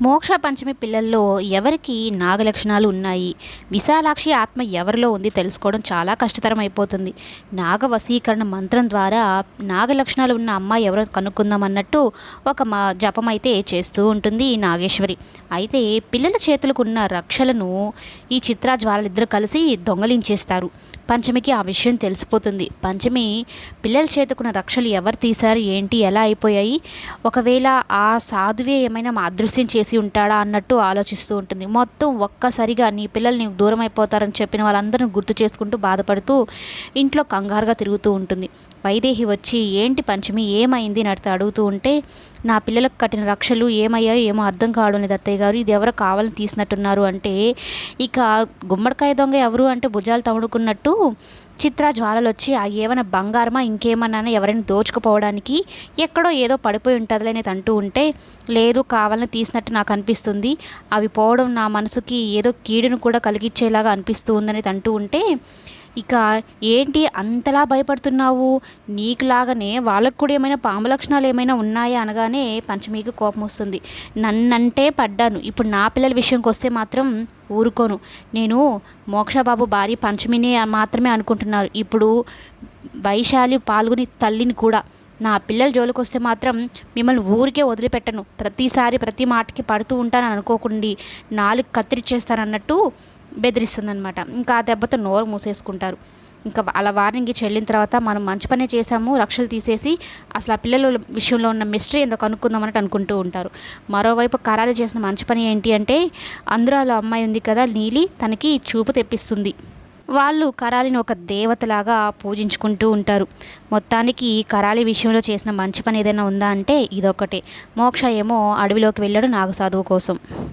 మోక్ష పంచమి పిల్లల్లో ఎవరికి నాగలక్షణాలు ఉన్నాయి? విశాలాక్షి ఆత్మ ఎవరిలో ఉంది తెలుసుకోవడం చాలా కష్టతరం అయిపోతుంది. నాగ వశీకరణ మంత్రం ద్వారా నాగలక్షణాలు ఉన్న అమ్మాయి ఎవరో కనుక్కుందాం అన్నట్టు ఒక జపం అయితే చేస్తూ ఉంటుంది ఈ నాగేశ్వరి. అయితే పిల్లల చేతులకు ఉన్న రక్షలను ఈ చిత్రా జ్వాలలిద్దరూ కలిసి దొంగలించేస్తారు. పంచమికి ఆ విషయం తెలిసిపోతుంది. పంచమి పిల్లల చేతుకున్న రక్షలు ఎవరు తీశారు, ఏంటి, ఎలా అయిపోయాయి, ఒకవేళ ఆ సాధువే ఏమైనా మా అదృశ్యం చేసి ఉంటాడా అన్నట్టు ఆలోచిస్తూ ఉంటుంది. మొత్తం ఒక్కసారిగా నీ పిల్లలు నీకు దూరం అయిపోతారని చెప్పిన వాళ్ళందరిని గుర్తు చేసుకుంటూ బాధపడుతూ ఇంట్లో కంగారుగా తిరుగుతూ ఉంటుంది. వైదేహి వచ్చి ఏంటి పంచమి ఏమైంది అని అడుగుతూ ఉంటే, నా పిల్లలకు కట్టిన రక్షలు ఏమయ్యాయో ఏమో అర్థం కావడం లేదు అత్తయ్య గారు, ఇది ఎవరో కావాలని తీసినట్టున్నారు అంటే, ఇక గుమ్మడికాయ దొంగ ఎవరు అంటే భుజాలు తవుడుకున్నట్టు చిత్రా జ్వాలలు వచ్చి ఆ ఏమైనా బంగారమా ఇంకేమన్నా ఎవరైనా దోచుకుపోవడానికి ఎక్కడో ఏదో పడిపోయి ఉంటుందిలే అనేది అంటూ ఉంటే, లేదు కావాలని తీసినట్టు నాకు అనిపిస్తుంది, అవి పోవడం నా మనసుకి ఏదో కీడును కూడా కలిగించేలాగా అనిపిస్తూ ఉందనేది అంటూ ఉంటే, ఇక ఏంటి అంతలా భయపడుతున్నావు, నీకులాగానే వాళ్ళకు కూడా ఏమైనా పాము లక్షణాలు ఏమైనా ఉన్నాయా అనగానే పంచమికి కోపం వస్తుంది. నన్నంటే పడ్డాను, ఇప్పుడు నా పిల్లల విషయంకి వస్తే మాత్రం ఊరుకోను. నేను మోక్షబాబు భార్య పంచమిని మాత్రమే అనుకుంటున్నారు, ఇప్పుడు వైశాలి పాల్గొని తల్లిని కూడా. నా పిల్లల జోలికి వస్తే మాత్రం మిమ్మల్ని ఊరికే వదిలిపెట్టను, ప్రతిసారి ప్రతి మాటకి పడుతూ ఉంటానని అనుకోకుండా నాలుగు కత్తిరిచ్చేస్తానన్నట్టు బెదిరిస్తుందనమాట. ఇంకా ఆ దెబ్బతో నోరు మూసేసుకుంటారు. ఇంకా అలా వార్నింగ్ చెల్లిన తర్వాత మనం మంచి పనే చేశాము, రక్షలు తీసేసి అసలు ఆ పిల్లల విషయంలో ఉన్న మిస్టరీ ఎందుకు కనుక్కుందాం అన్నట్టు అనుకుంటూ ఉంటారు. మరోవైపు కరాలి చేసిన మంచి పని ఏంటి అంటే, అందులో అమ్మాయి ఉంది కదా నీలి, తనకి చూపు తెప్పిస్తుంది. వాళ్ళు కరాలిని ఒక దేవతలాగా పూజించుకుంటూ ఉంటారు. మొత్తానికి కరాలి విషయంలో చేసిన మంచి పని ఏదైనా ఉందా అంటే ఇదొక్కటే. మోక్ష ఏమో అడవిలోకి వెళ్ళాడు నాగసాధువు కోసం.